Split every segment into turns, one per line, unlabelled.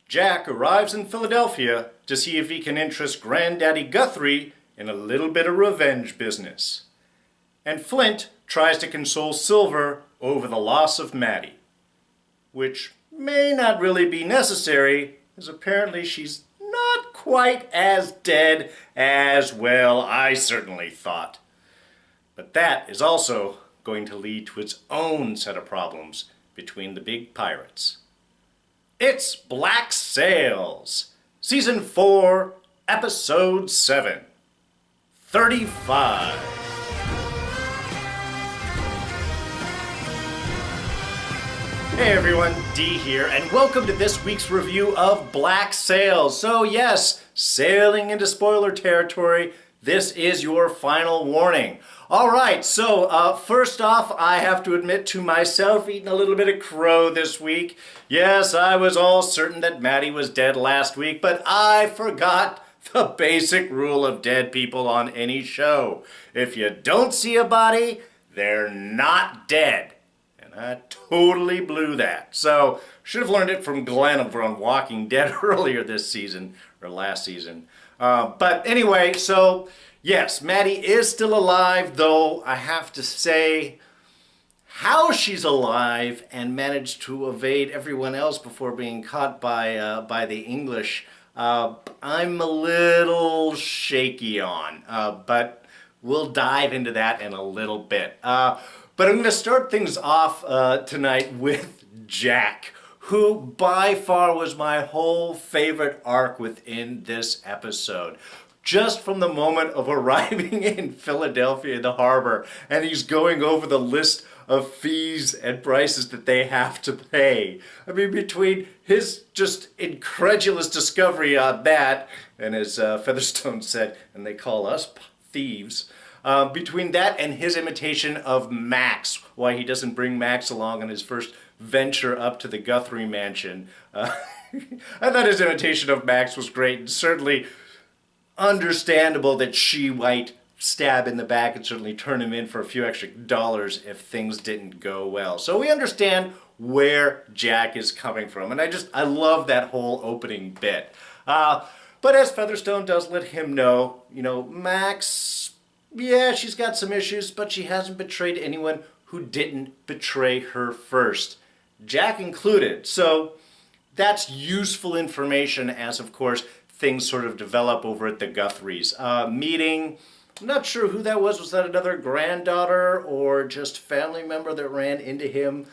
Jack arrives in Philadelphia to see if he can interest Granddaddy Guthrie in a little bit of revenge business. And Flint tries to console Silver over the loss of Maddie, which may not really be necessary, as apparently she's not quite as dead as, well, I certainly thought. But that is also going to lead to its own set of problems between the big pirates. It's Black Sails, Season 4, Episode 7, 35. Hey everyone, D here, and welcome to this week's review of Black Sails. So yes, sailing into spoiler territory, this is your final warning. Alright, so first off, I have to admit to myself eating a little bit of crow this week. Yes, I was all certain that Maddie was dead last week, but I forgot the basic rule of dead people on any show. If you don't see a body, they're not dead. And I totally blew that. So, should have learned it from Glenn over on Walking Dead earlier this season, or last season. But anyway, so yes, Maddie is still alive, though I have to say how she's alive and managed to evade everyone else before being caught by the English, I'm a little shaky on, but we'll dive into that in a little bit. But I'm going to start things off tonight with Jack, who by far was my whole favorite arc within this episode. Just from the moment of arriving in Philadelphia, the harbor, and he's going over the list of fees and prices that they have to pay. I mean, between his just incredulous discovery on that, and as Featherstone said, and they call us thieves, between that and his imitation of Max, why he doesn't bring Max along on his first venture up to the Guthrie mansion. I thought his imitation of Max was great, and certainly understandable that she might stab in the back and certainly turn him in for a few extra dollars if things didn't go well. So we understand where Jack is coming from, and I love that whole opening bit. But as Featherstone does let him know, Max, yeah, she's got some issues, but she hasn't betrayed anyone who didn't betray her first, Jack included. So that's useful information as, of course, things sort of develop over at the Guthries. Meeting, I'm not sure who that was. Was that another granddaughter or just family member that ran into him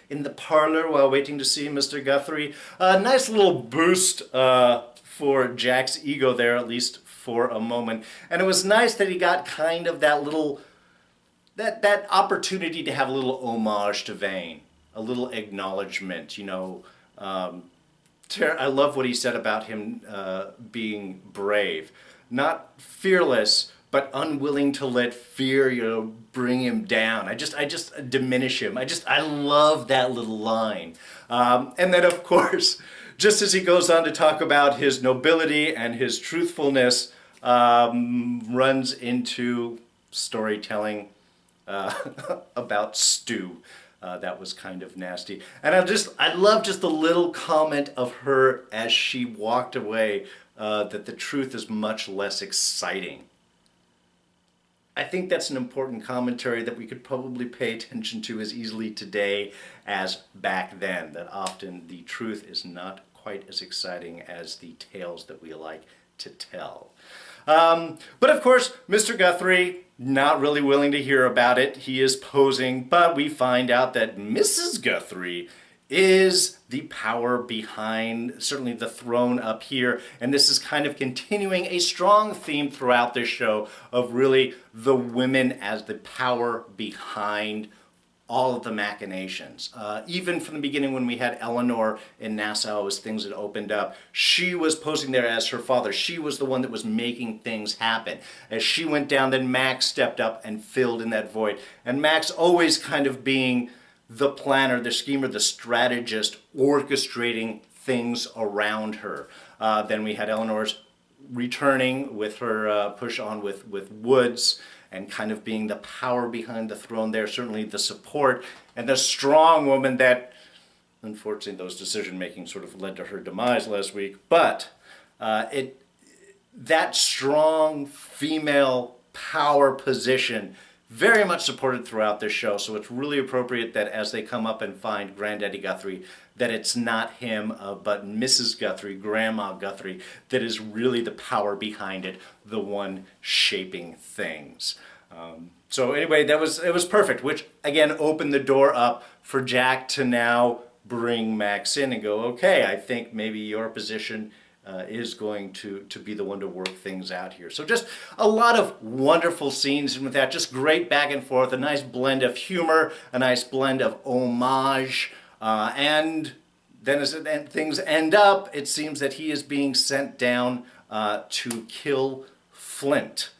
in the parlor while waiting to see Mr. Guthrie? Nice little boost for Jack's ego there, at least for a moment. And it was nice that he got kind of that little, that opportunity to have a little homage to Vane, a little acknowledgement, I love what he said about him being brave. Not fearless, but unwilling to let fear, bring him down. I just diminish him. I love that little line. And then, of course, just as he goes on to talk about his nobility and his truthfulness, runs into storytelling about stew. That was kind of nasty. And I love just the little comment of her as she walked away, that the truth is much less exciting. I think that's an important commentary that we could probably pay attention to as easily today as back then, that often the truth is not quite as exciting as the tales that we like to tell. But of course, Mr. Guthrie, not really willing to hear about it. He is posing, but we find out that Mrs. Guthrie is the power behind, certainly the throne up here. And this is kind of continuing a strong theme throughout this show of really the women as the power behind all of the machinations. Even from the beginning when we had Eleanor in Nassau as things had opened up, she was posing there as her father. She was the one that was making things happen. As she went down, then Max stepped up and filled in that void. And Max always kind of being the planner, the schemer, the strategist, orchestrating things around her. Then we had Eleanor's returning with her push on with Woods, and kind of being the power behind the throne there, certainly the support, and the strong woman that Unfortunately, those decision-making sort of led to her demise last week. But that strong female power position very much supported throughout this show. So it's really appropriate that as they come up and find Granddaddy Guthrie, that it's not him, but Mrs. Guthrie, Grandma Guthrie, that is really the power behind it, the one shaping things. So anyway, it was perfect, which again opened the door up for Jack to now bring Max in and go, okay, I think maybe your position is going to be the one to work things out here. So just a lot of wonderful scenes, and with that, just great back and forth, a nice blend of humor, a nice blend of homage, and then as things end up, it seems that he is being sent down to kill Flint.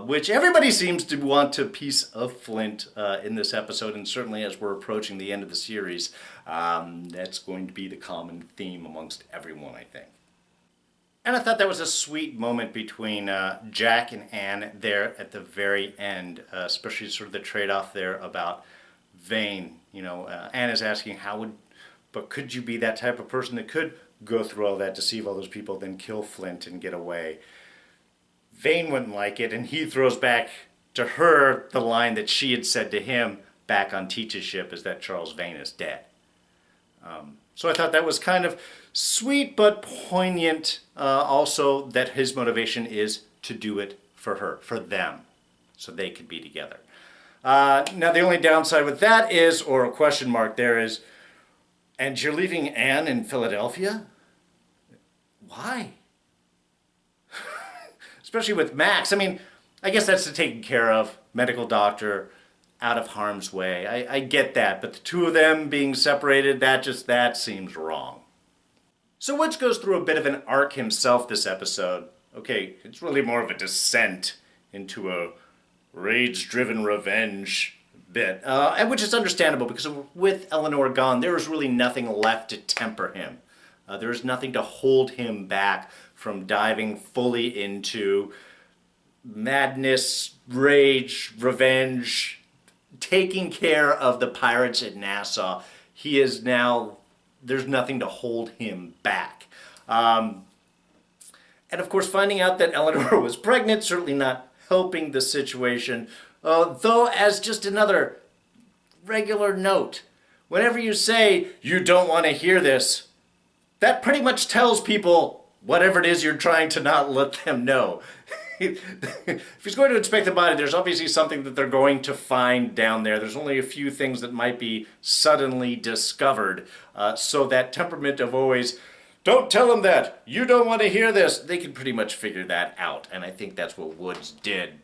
Which everybody seems to want a piece of Flint in this episode, and certainly as we're approaching the end of the series, that's going to be the common theme amongst everyone, I think. And I thought that was a sweet moment between Jack and Anne there at the very end, especially sort of the trade-off there about Vane. You know, Anne is asking, but could you be that type of person that could go through all that, deceive all those people, then kill Flint and get away? Vane wouldn't like it, and he throws back to her the line that she had said to him back on Teach's ship, is that Charles Vane is dead. So I thought that was kind of sweet but poignant, also that his motivation is to do it for her, for them, so they could be together. Now the only downside with that is, or a question mark there is, and you're leaving Anne in Philadelphia? Why? Especially with Max. I mean, I guess that's the taken care of, medical doctor, out of harm's way. I get that, but the two of them being separated, that seems wrong. So Woods goes through a bit of an arc himself this episode. Okay, it's really more of a descent into a rage-driven revenge bit, and which is understandable because with Eleanor gone, there is really nothing left to temper him. There is nothing to hold him back from diving fully into madness, rage, revenge, taking care of the pirates at Nassau. He is now, there's nothing to hold him back. And of course, finding out that Eleanor was pregnant, certainly not helping the situation. Though, as just another regular note, whenever you say you don't want to hear this, that pretty much tells people whatever it is you're trying to not let them know. If he's going to inspect the body, there's obviously something that they're going to find down there. There's only a few things that might be suddenly discovered. So that temperament of always, don't tell them that, you don't want to hear this, they can pretty much figure that out. And I think that's what Woods did.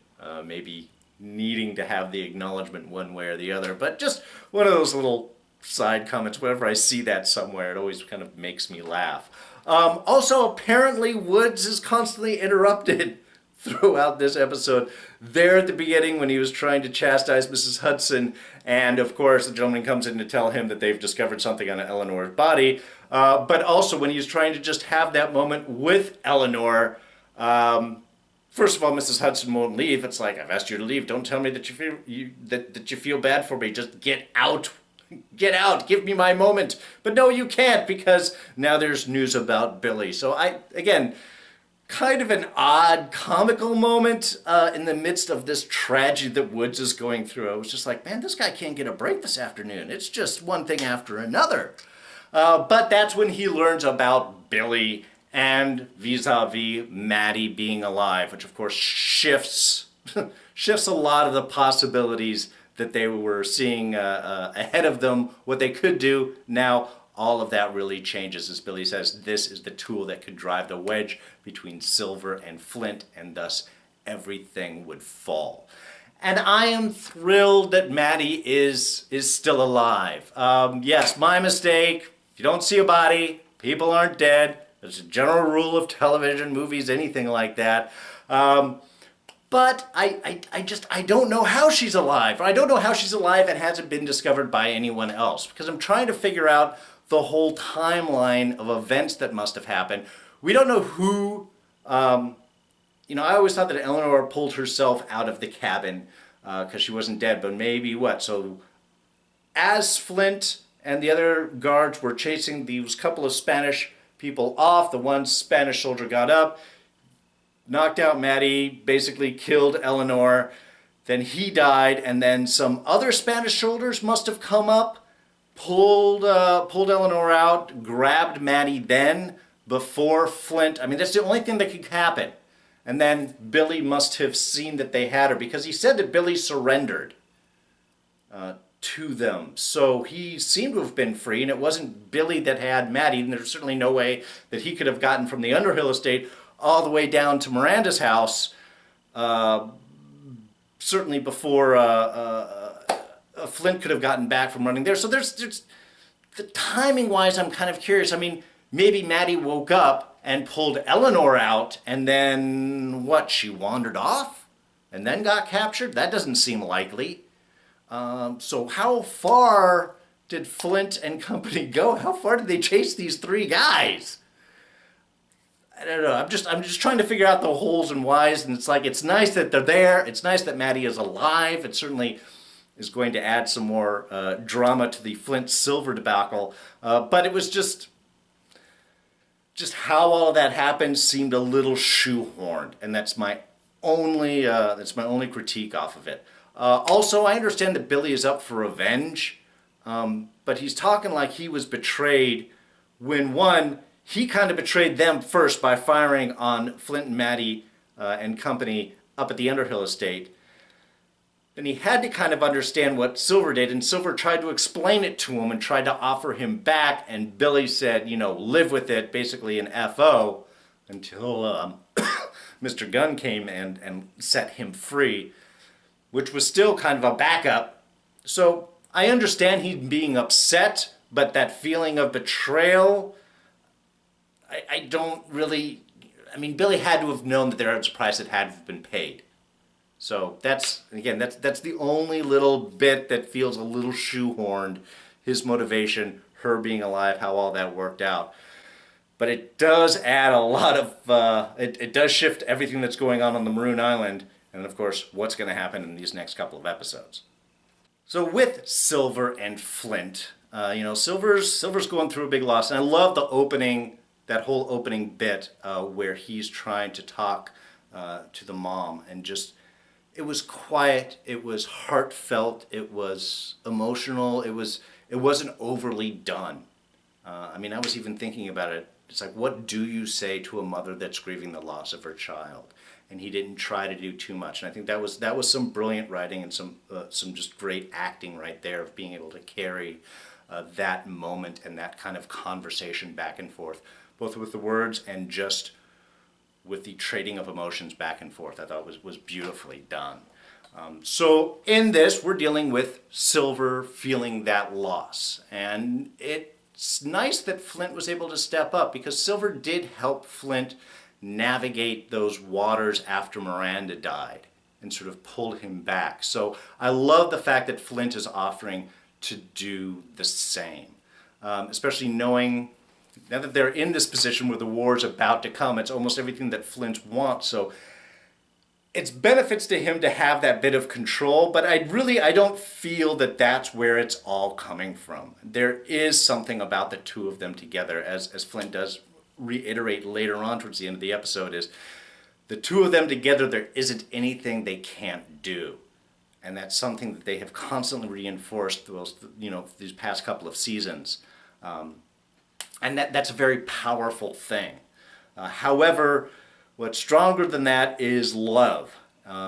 Maybe needing to have the acknowledgement one way or the other. But just one of those little side comments, whenever I see that somewhere, it always kind of makes me laugh. Also, apparently Woods is constantly interrupted throughout this episode. There at the beginning when he was trying to chastise Mrs. Hudson, and of course the gentleman comes in to tell him that they've discovered something on Eleanor's body, but also when he's trying to just have that moment with Eleanor. First of all, Mrs. Hudson won't leave. It's like, I've asked you to leave. Don't tell me that you feel bad for me. Just get out. Get out. Give me my moment. But no, you can't, because now there's news about Billy. So again, kind of an odd comical moment in the midst of this tragedy that Woods is going through. I was just like, man, this guy can't get a break this afternoon. It's just one thing after another. But that's when he learns about Billy and vis-a-vis Maddie being alive, which of course shifts a lot of the possibilities that they were seeing ahead of them, what they could do. Now all of that really changes. As Billy says, this is the tool that could drive the wedge between Silver and Flint, and thus everything would fall. And I am thrilled that Maddie is still alive. Yes, my mistake. If you don't see a body, people aren't dead. It's a general rule of television, movies, anything like that. But I don't know how she's alive. I don't know how she's alive and hasn't been discovered by anyone else, because I'm trying to figure out the whole timeline of events that must have happened. We don't know who, I always thought that Eleanor pulled herself out of the cabin because she wasn't dead, but maybe what? So as Flint and the other guards were chasing these couple of Spanish people off. The one Spanish soldier got up, knocked out Maddie, basically killed Eleanor. Then he died, and then some other Spanish soldiers must have come up, pulled Eleanor out, grabbed Maddie then before Flint. I mean, that's the only thing that could happen. And then Billy must have seen that they had her, because he said that Billy surrendered to them. So he seemed to have been free, and it wasn't Billy that had Maddie, and there's certainly no way that he could have gotten from the Underhill estate all the way down to Miranda's house, certainly before Flint could have gotten back from running there. So there's the timing-wise, I'm kind of curious. I mean, maybe Maddie woke up and pulled Eleanor out, and then, what, she wandered off and then got captured? That doesn't seem likely. So how far did Flint and company go? How far did they chase these three guys? I don't know. I'm just trying to figure out the holes and whys, and it's like, it's nice that they're there. It's nice that Maddie is alive. It certainly is going to add some more drama to the Flint-Silver debacle. But it was just how all of that happened seemed a little shoehorned, and that's my only critique off of it. Also, I understand that Billy is up for revenge, but he's talking like he was betrayed when, one, he kind of betrayed them first by firing on Flint and Maddie and company up at the Underhill estate. Then he had to kind of understand what Silver did, and Silver tried to explain it to him and tried to offer him back, and Billy said, live with it, basically an FO, until Mr. Gunn came and set him free, which was still kind of a backup. So I understand he being upset, but that feeling of betrayal, I don't really... I mean, Billy had to have known that there was a price that had to have been paid. So that's the only little bit that feels a little shoehorned. His motivation, her being alive, how all that worked out. But it does add a lot of... it does shift everything that's going on the Maroon Island, and of course, what's going to happen in these next couple of episodes. So with Silver and Flint, Silver's going through a big loss, and I love the opening, that whole opening bit where he's trying to talk to the mom, and just, it was quiet, it was heartfelt, it was emotional, it wasn't overly done. I was even thinking about it. It's like, what do you say to a mother that's grieving the loss of her child? And he didn't try to do too much. And I think that was some brilliant writing and some just great acting right there, of being able to carry that moment and that kind of conversation back and forth, both with the words and just with the trading of emotions back and forth. I thought was beautifully done. So in this, we're dealing with Silver feeling that loss. And it's nice that Flint was able to step up, because Silver did help Flint navigate those waters after Miranda died and sort of pulled him back. So I love the fact that Flint is offering to do the same, especially knowing now that they're in this position where the war is about to come. It's almost everything that Flint wants. So it's benefits to him to have that bit of control, but I don't feel that that's where it's all coming from. There is something about the two of them together, as Flint does reiterate later on towards the end of the episode, is the two of them together, there isn't anything they can't do. And that's something that they have constantly reinforced these past couple of seasons. And that's a very powerful thing. However, what's stronger than that is love.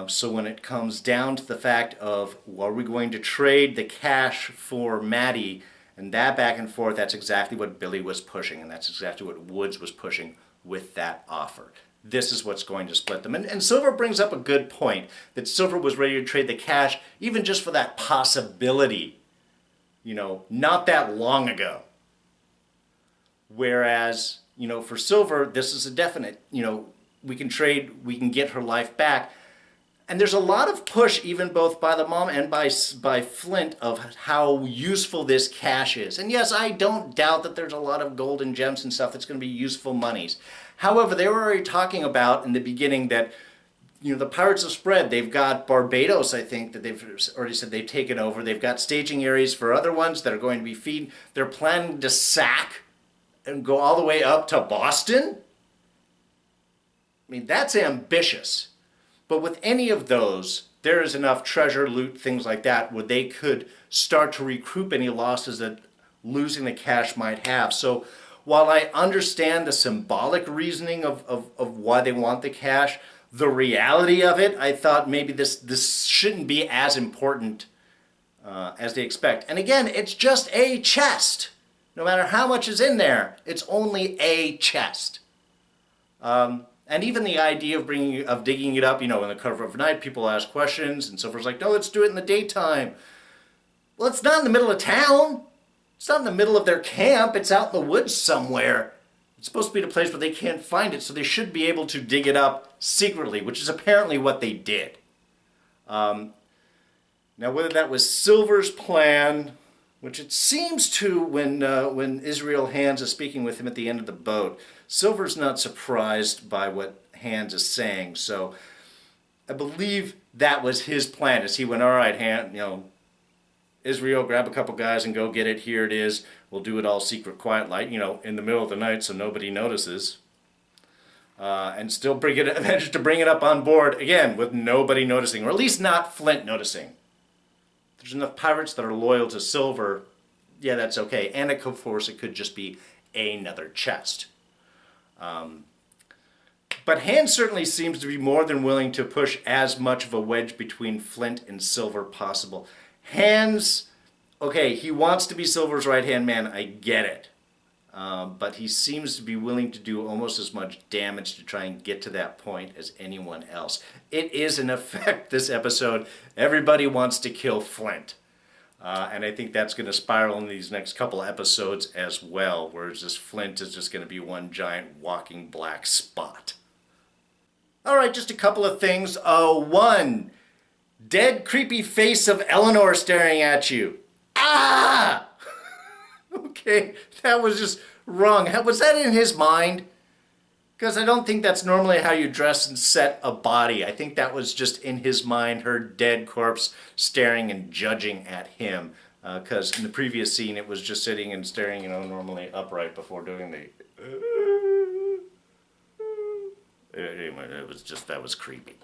So when it comes down to the fact of, are we going to trade the cash for Maddie, and that back and forth, that's exactly what Billy was pushing, and that's exactly what Woods was pushing with that offer. This is what's going to split them. And Silver brings up a good point, that Silver was ready to trade the cash, even just for that possibility, not that long ago. Whereas, for Silver, this is a definite, we can trade, we can get her life back. And there's a lot of push, even both by the mom and by Flint, of how useful this cash is. And yes, I don't doubt that there's a lot of gold and gems and stuff that's going to be useful monies. However, they were already talking about in the beginning that the Pirates have spread. They've got Barbados, I think, that they've already said they've taken over. They've got staging areas for other ones that are going to be feed. They're planning to sack and go all the way up to Boston. I mean, that's ambitious. But with any of those, there is enough treasure, loot, things like that, where they could start to recoup any losses that losing the cash might have. So while I understand the symbolic reasoning of why they want the cash, the reality of it, I thought maybe this shouldn't be as important as they expect. And again, it's just a chest. No matter how much is in there, it's only a chest. And even the idea of digging it up, in the cover of night, people ask questions, and Silver's like, no, let's do it in the daytime. Well, it's not in the middle of town. It's not in the middle of their camp. It's out in the woods somewhere. It's supposed to be the place where they can't find it, so they should be able to dig it up secretly, which is apparently what they did. Now, whether that was Silver's plan, which it seems to when Israel Hands is speaking with him at the end of the boat, Silver's not surprised by what Hands is saying. So I believe that was his plan as he went, all right, Israel, grab a couple guys and go get it. Here it is. We'll do it all secret, quiet, in the middle of the night so nobody notices. And still manage to bring it up on board, again, with nobody noticing, or at least not Flint noticing. There's enough pirates that are loyal to Silver. Yeah, that's okay. And of course, it could just be another chest. But Hands certainly seems to be more than willing to push as much of a wedge between Flint and Silver possible. Hands, okay, he wants to be Silver's right-hand man, I get it. But he seems to be willing to do almost as much damage to try and get to that point as anyone else. It is, in effect, this episode, everybody wants to kill Flint. And I think that's going to spiral in these next couple episodes as well, whereas this Flint is just going to be one giant walking black spot. All right, just a couple of things. One, dead creepy face of Eleanor staring at you. Ah! Okay, that was just wrong. Was that in his mind? Because I don't think that's normally how you dress and set a body. I think that was just in his mind, her dead corpse staring and judging at him. Because in the previous scene, it was just sitting and staring, normally upright before doing the... Anyway, that was creepy.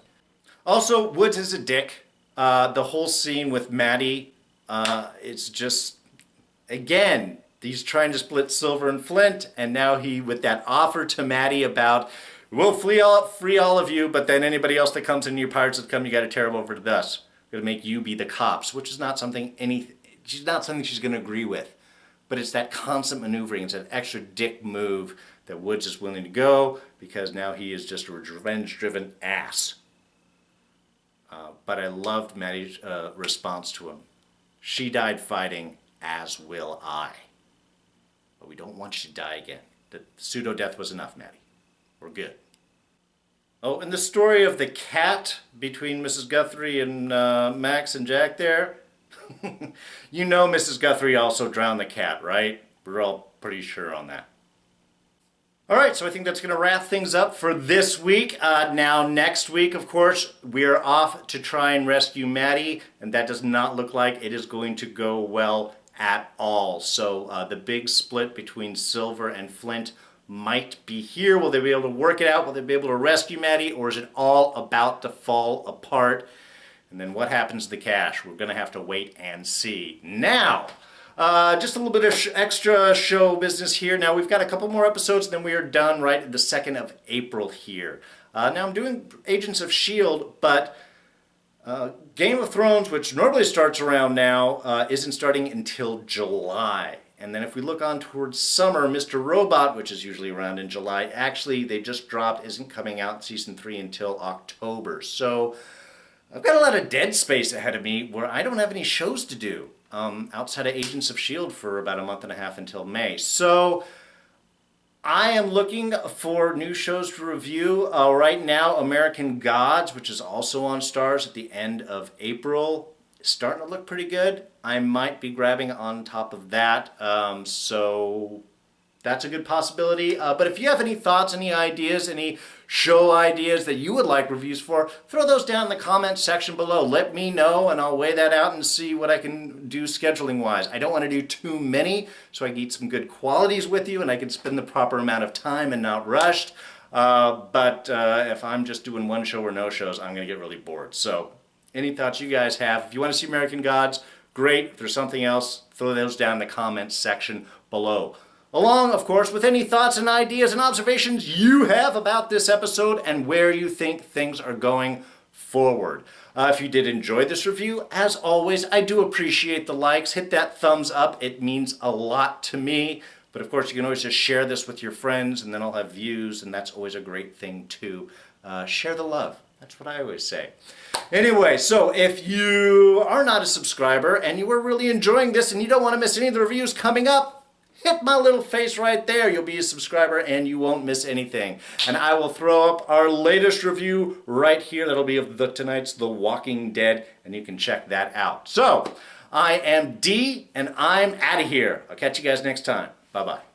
Also, Woods is a dick. The whole scene with Maddie, it's just... Again, he's trying to split Silver and Flint, and now he, with that offer to Maddie about, we'll free all of you, but then anybody else that comes in, your pirates that come, you got to tear them over to us. We're going to make you be the cops, which is not something she's going to agree with. But it's that constant maneuvering, it's that extra dick move that Woods is willing to go, because now he is just a revenge-driven ass. But I loved Maddie's response to him. She died fighting, as will I. But we don't want you to die again. The pseudo-death was enough, Maddie. We're good. Oh, and the story of the cat between Mrs. Guthrie and Max and Jack there. Mrs. Guthrie also drowned the cat, right? We're all pretty sure on that. All right, so I think that's going to wrap things up for this week. Now, next week, of course, we're off to try and rescue Maddie, and that does not look like it is going to go well at all. So the big split between Silver and Flint might be here. Will they be able to work it out? Will they be able to rescue Maddie, or is it all about to fall apart? And then what happens to the cash? We're going to have to wait and see. Now, just a little bit of extra show business here. Now, we've got a couple more episodes, and then we are done right at the 2nd of April here. Now, I'm doing Agents of S.H.I.E.L.D., but Game of Thrones, which normally starts around now, isn't starting until July. And then if we look on towards summer, Mr. Robot, which is usually around in July, actually, they just dropped, isn't coming out Season 3 until October. So I've got a lot of dead space ahead of me where I don't have any shows to do outside of Agents of S.H.I.E.L.D. for about a month and a half until May. So I am looking for new shows to review. Right now, American Gods, which is also on Starz at the end of April, is starting to look pretty good. I might be grabbing on top of that. So That's a good possibility. But if you have any thoughts, any ideas, any show ideas that you would like reviews for, throw those down in the comments section below. Let me know and I'll weigh that out and see what I can do scheduling wise. I don't want to do too many so I can get some good qualities with you and I can spend the proper amount of time and not rushed. But if I'm just doing one show or no shows, I'm going to get really bored. So any thoughts you guys have, if you want to see American Gods, great. If there's something else, throw those down in the comments section below. Along, of course, with any thoughts and ideas and observations you have about this episode and where you think things are going forward. If you did enjoy this review, as always, I do appreciate the likes. Hit that thumbs up. It means a lot to me. But of course, you can always just share this with your friends and then I'll have views, and that's always a great thing too. Share the love. That's what I always say. Anyway, so if you are not a subscriber and you are really enjoying this and you don't want to miss any of the reviews coming up, hit my little face right there. You'll be a subscriber and you won't miss anything. And I will throw up our latest review right here. That'll be of tonight's The Walking Dead, and you can check that out. So, I am D, and I'm out of here. I'll catch you guys next time. Bye-bye.